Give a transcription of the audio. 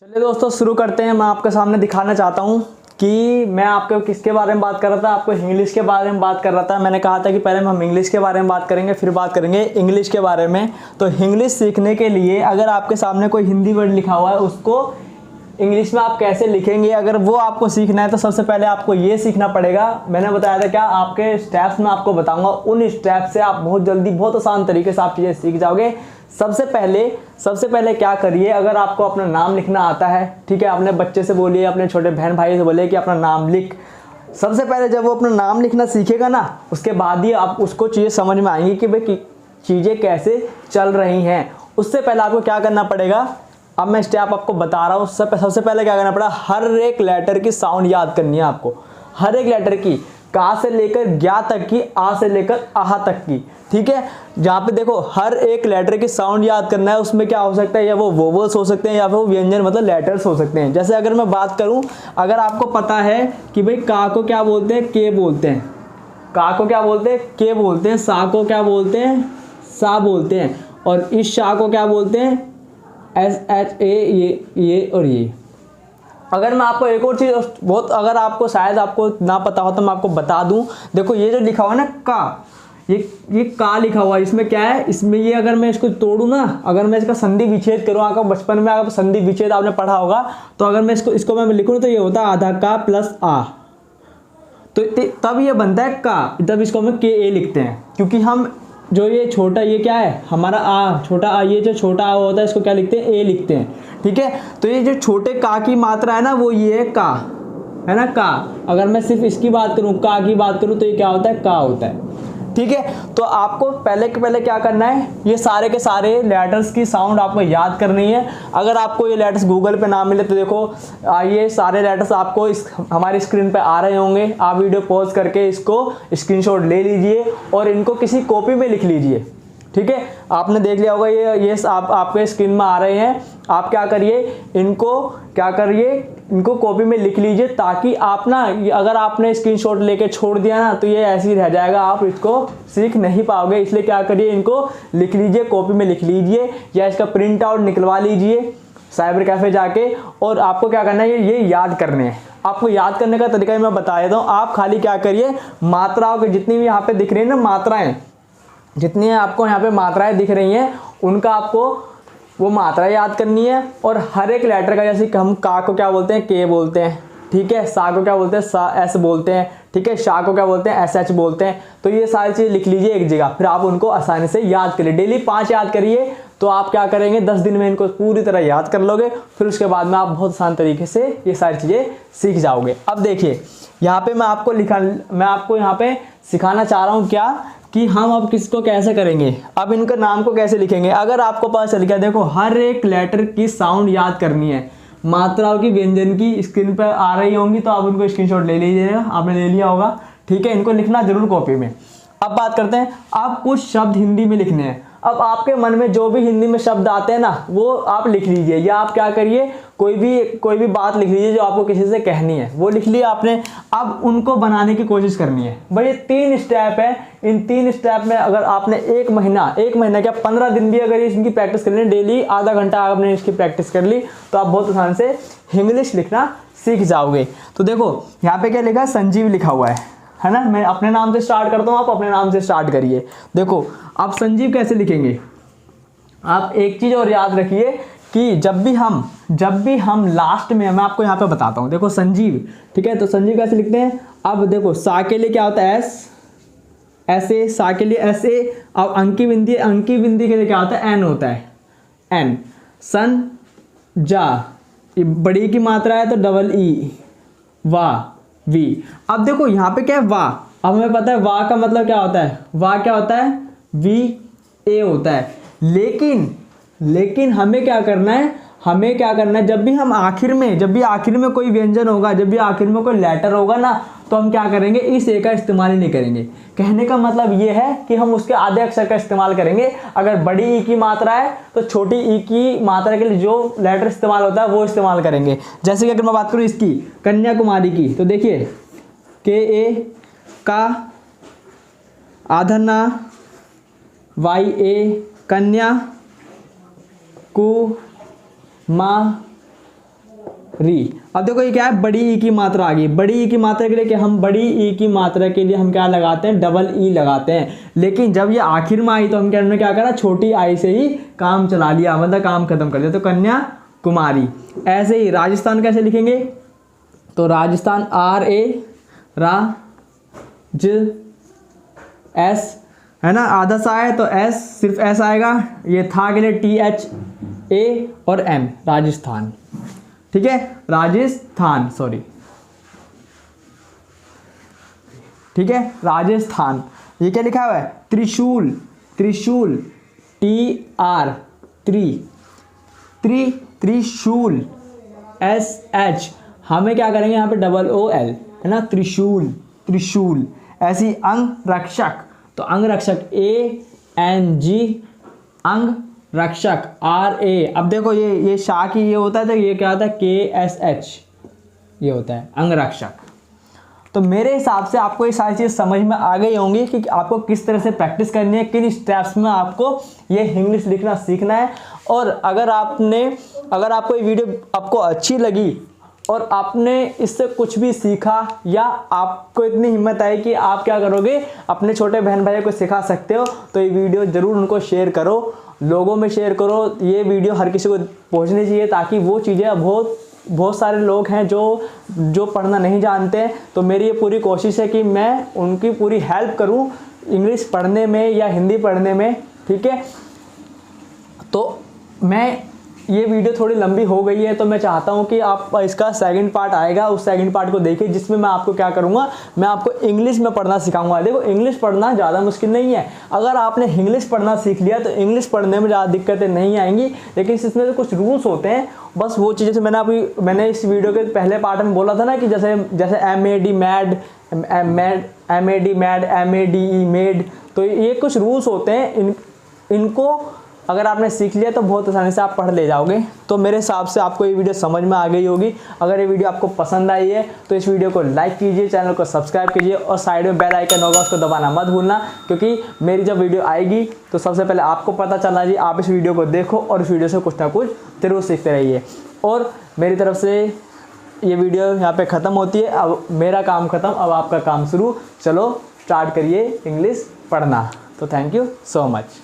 चलिए दोस्तों शुरू करते हैं। मैं आपके सामने दिखाना चाहता हूँ कि मैं आपको किसके बारे में बात कर रहा था। आपको इंग्लिश के बारे में बात कर रहा था। मैंने कहा था कि पहले हम इंग्लिश के बारे में बात करेंगे, फिर बात करेंगे इंग्लिश के बारे में। तो इंग्लिश सीखने के लिए अगर आपके सामने कोई हिंदी वर्ड लिखा हुआ है उसको इंग्लिश में आप कैसे लिखेंगे, अगर वो आपको सीखना है तो सबसे पहले आपको ये सीखना पड़ेगा। मैंने बताया था क्या आपके स्टेप्स में आपको बताऊंगा, उन स्टेप्स से आप बहुत जल्दी बहुत आसान तरीके से आप चीज़ें सीख जाओगे। सबसे पहले क्या करिए, अगर आपको अपना नाम लिखना आता है, ठीक है, अपने बच्चे से बोलिए, अपने छोटे बहन भाई से बोलिए कि अपना नाम लिख। सबसे पहले जब वो अपना नाम लिखना सीखेगा ना, उसके बाद ही आप उसको चीज़ें समझ में आएंगी कि भाई चीज़ें कैसे चल रही हैं। उससे पहले आपको क्या करना पड़ेगा, अब मैं स्टेप आपको बता रहा हूँ। सबसे पहले क्या करना पड़ा, हर एक लेटर की साउंड याद करनी है आपको। हर एक लेटर की, का से लेकर ज्ञा तक की, आ से लेकर आहा तक की, ठीक है। जहाँ पे देखो हर एक लेटर की साउंड याद करना है। उसमें क्या हो सकता है, या वो वोवल्स हो सकते हैं या फिर वो व्यंजन मतलब लेटर्स हो सकते हैं। जैसे अगर मैं बात करूँ, अगर आपको पता है कि भाई का को क्या बोलते हैं, के बोलते हैं। का को क्या बोलते हैं, के बोलते हैं। सा को क्या बोलते हैं, सा बोलते हैं। और इस शा को क्या बोलते हैं, एस एच ए, ये और ये। अगर मैं आपको एक और चीज़ बहुत, अगर आपको शायद आपको ना पता हो तो मैं आपको बता दूं। देखो ये जो लिखा हुआ है ना का, ये का लिखा हुआ है, इसमें क्या है, इसमें ये अगर मैं इसको तोड़ूं ना, अगर मैं इसका संधि विच्छेद करूँ, आपका बचपन में अगर संधि विच्छेद आपने पढ़ा होगा, तो अगर मैं इसको मैं लिखूँ तो ये होता है आधा का प्लस आ, तो तब ये बनता है का। तब इसको हम के ए लिखते हैं, क्योंकि हम जो ये छोटा, ये क्या है हमारा आ, छोटा आ, ये जो छोटा आ होता है इसको क्या लिखते हैं, ए लिखते हैं, ठीक है। तो ये जो छोटे का की मात्रा है ना, वो ये है का, है ना, का। अगर मैं सिर्फ इसकी बात करूं, का की बात करूं, तो ये क्या होता है, का होता है, ठीक है। तो आपको पहले क्या करना है, ये सारे के सारे लेटर्स की साउंड आपको याद करनी है। अगर आपको ये लेटर्स गूगल पे ना मिले तो देखो ये सारे लेटर्स आपको हमारी स्क्रीन पे आ रहे होंगे। आप वीडियो पॉज करके इसको स्क्रीनशॉट ले लीजिए और इनको किसी कॉपी में लिख लीजिए, ठीक है। आपने देख लिया होगा ये आपके स्क्रीन में आ रहे हैं। आप क्या करिए, इनको कॉपी में लिख लीजिए, ताकि आप ना, अगर आपने स्क्रीनशॉट लेके छोड़ दिया ना तो ये ऐसे ही रह जाएगा, आप इसको सीख नहीं पाओगे। इसलिए क्या करिए, इनको लिख लीजिए, कॉपी में लिख लीजिए, या इसका प्रिंट आउट निकलवा लीजिए साइबर कैफे जाके। और आपको क्या करना है, ये याद करने हैं। आपको याद करने का तरीका मैं बता देता हूँ। आप खाली क्या करिए, मात्राओं के जितनी भी यहाँ पे दिख रही है ना मात्राएं, जितनी आपको यहाँ पे मात्राएं दिख रही हैं, उनका आपको वो मात्रा याद करनी है। और हर एक लेटर का, जैसे हम का को क्या बोलते हैं, के बोलते हैं, ठीक है। सा को क्या बोलते हैं, सा, एस बोलते हैं, ठीक है। शा को क्या बोलते हैं, एस एच बोलते हैं। तो ये सारी चीज़ लिख लीजिए एक जगह, फिर आप उनको आसानी से याद करिए। डेली 5 याद करिए, तो आप क्या करेंगे, 10 दिन में इनको पूरी तरह याद कर लोगे। फिर उसके बाद में आप बहुत आसान तरीके से ये सारी चीज़ें सीख जाओगे। अब देखिए यहाँ पे मैं आपको यहाँ पे सिखाना चाह रहा हूँ क्या, कि हम अब किसको कैसे करेंगे, अब इनका नाम को कैसे लिखेंगे। अगर आपको पता चल गया, देखो हर एक लेटर की साउंड याद करनी है, मात्राओं की, व्यंजन की स्क्रीन पर आ रही होंगी, तो आप उनको स्क्रीनशॉट ले लीजिएगा, आपने ले लिया होगा, ठीक है। इनको लिखना जरूर कॉपी में। अब बात करते हैं, आप कुछ शब्द हिंदी में लिखने हैं। अब आपके मन में जो भी हिंदी में शब्द आते हैं ना, वो आप लिख लीजिए, या आप क्या करिए, कोई भी बात लिख लीजिए जो आपको किसी से कहनी है, वो लिख लिया आपने। अब उनको बनाने की कोशिश करनी है। भाई ये 3 स्टेप है, इन 3 स्टेप में अगर आपने एक महीना क्या 15 दिन भी अगर इनकी प्रैक्टिस करनी है, डेली आधा घंटा आपने इसकी प्रैक्टिस कर ली, तो आप बहुत आसान से इंग्लिश लिखना सीख जाओगे। तो देखो यहाँ पे क्या लिखा है, संजीव लिखा हुआ है ना। मैं अपने नाम से स्टार्ट करता हूँ, आप अपने नाम से स्टार्ट करिए। देखो आप संजीव कैसे लिखेंगे, आप एक चीज़ और याद रखिए कि जब भी हम लास्ट में, मैं आपको यहाँ पे बताता हूँ। देखो संजीव, ठीक है, तो संजीव कैसे लिखते हैं। अब देखो सा के लिए क्या होता है, एस, ऐसे, सा के लिए एस ए। अब अंकी बिंदी के लिए क्या होता है, एन होता है, एन। सन, जा, बड़ी की मात्रा है तो डबल ई, वाह, वी। अब देखो यहाँ पे क्या है, वाह। अब हमें पता है वाह का मतलब क्या होता है, वाह क्या होता है, वी ए होता है। लेकिन हमें क्या करना है, जब भी आखिर में कोई व्यंजन होगा, जब भी आखिर में कोई लेटर होगा ना, तो हम क्या करेंगे, इस ए का इस्तेमाल ही नहीं करेंगे। कहने का मतलब ये है कि हम उसके आधे अक्षर का इस्तेमाल करेंगे। अगर बड़ी ई की मात्रा है तो छोटी ई की मात्रा के लिए जो लेटर इस्तेमाल होता है वो इस्तेमाल करेंगे। जैसे कि अगर मैं बात करूँ इसकी, कन्याकुमारी की, तो देखिए के ए, का, आधा ना, वाई ए, कन्या, कु, मा, री। अब देखो ये क्या है, बड़ी ई की मात्रा आ गई। बड़ी ई की मात्रा के लिए क्या, हम बड़ी ई की मात्रा के लिए हम क्या लगाते हैं, डबल ई लगाते हैं। लेकिन जब ये आखिर में आई तो हमने क्या करा, छोटी आई से ही काम चला लिया, मतलब काम खत्म कर दिया। तो कन्याकुमारी। ऐसे ही राजस्थान कैसे लिखेंगे, तो राजस्थान एस है ना, आधा सा है तो एस, सिर्फ एस आएगा। ये था के लिए THA और M, राजस्थान। ठीक है, राजस्थान, सॉरी, ठीक है, राजस्थान। ये क्या लिखा हुआ है, त्रिशूल, त्रिशूल, TR, त्रिशूल, SH। हमें क्या करेंगे यहाँ पे OOL है ना, त्रिशूल, त्रिशूल। ऐसी अंगरक्षक, तो अंगरक्षक ANG, अंगरक्षक RA। अब देखो ये शाह की ये होता है तो ये क्या होता है, KSH, ये होता है अंगरक्षक। तो मेरे हिसाब से आपको ये सारी चीज़ समझ में आ गई होंगी कि आपको किस तरह से प्रैक्टिस करनी है, किन स्टेप्स में आपको ये इंग्लिश लिखना सीखना है। और अगर आपको ये वीडियो आपको अच्छी लगी और आपने इससे कुछ भी सीखा, या आपको इतनी हिम्मत आई कि आप क्या करोगे, अपने छोटे बहन भाइयों को सिखा सकते हो, तो ये वीडियो ज़रूर उनको शेयर करो, लोगों में शेयर करो। ये वीडियो हर किसी को पहुंचनी चाहिए, ताकि वो चीज़ें, बहुत सारे लोग हैं जो पढ़ना नहीं जानते हैं। तो मेरी ये पूरी कोशिश है कि मैं उनकी पूरी हेल्प करूं इंग्लिश पढ़ने में या हिंदी पढ़ने में। ठीक है, तो मैं ये वीडियो थोड़ी लंबी हो गई है, तो मैं चाहता हूँ कि आप इसका सेकंड पार्ट आएगा, उस सेकंड पार्ट को देखिए, जिसमें मैं आपको क्या करूँगा, मैं आपको इंग्लिश में पढ़ना सिखाऊंगा। देखो, इंग्लिश पढ़ना ज़्यादा मुश्किल नहीं है। अगर आपने इंग्लिश पढ़ना सीख लिया तो इंग्लिश पढ़ने में ज़्यादा दिक्कतें नहीं आएंगी। लेकिन इसमें तो कुछ रूल्स होते हैं, बस वो चीज़ें से मैंने इस वीडियो के पहले पार्ट में बोला था ना, कि जैसे MAD, MADE, मेड। तो ये कुछ रूल्स होते हैं, इनको अगर आपने सीख लिया तो बहुत आसानी से आप पढ़ ले जाओगे। तो मेरे हिसाब से आपको ये वीडियो समझ में आ गई होगी। अगर ये वीडियो आपको पसंद आई है तो इस वीडियो को लाइक कीजिए, चैनल को सब्सक्राइब कीजिए, और साइड में बेल आइकन होगा, उसको दबाना मत भूलना, क्योंकि मेरी जब वीडियो आएगी तो सबसे पहले आपको पता चलना चाहिए। आप इस वीडियो को देखो और इस वीडियो से कुछ ना कुछ जरूर सीखते रहिए। और मेरी तरफ से ये वीडियो यहाँ पे ख़त्म होती है। अब मेरा काम ख़त्म, अब आपका काम शुरू। चलो स्टार्ट करिए इंग्लिश पढ़ना। तो थैंक यू सो मच।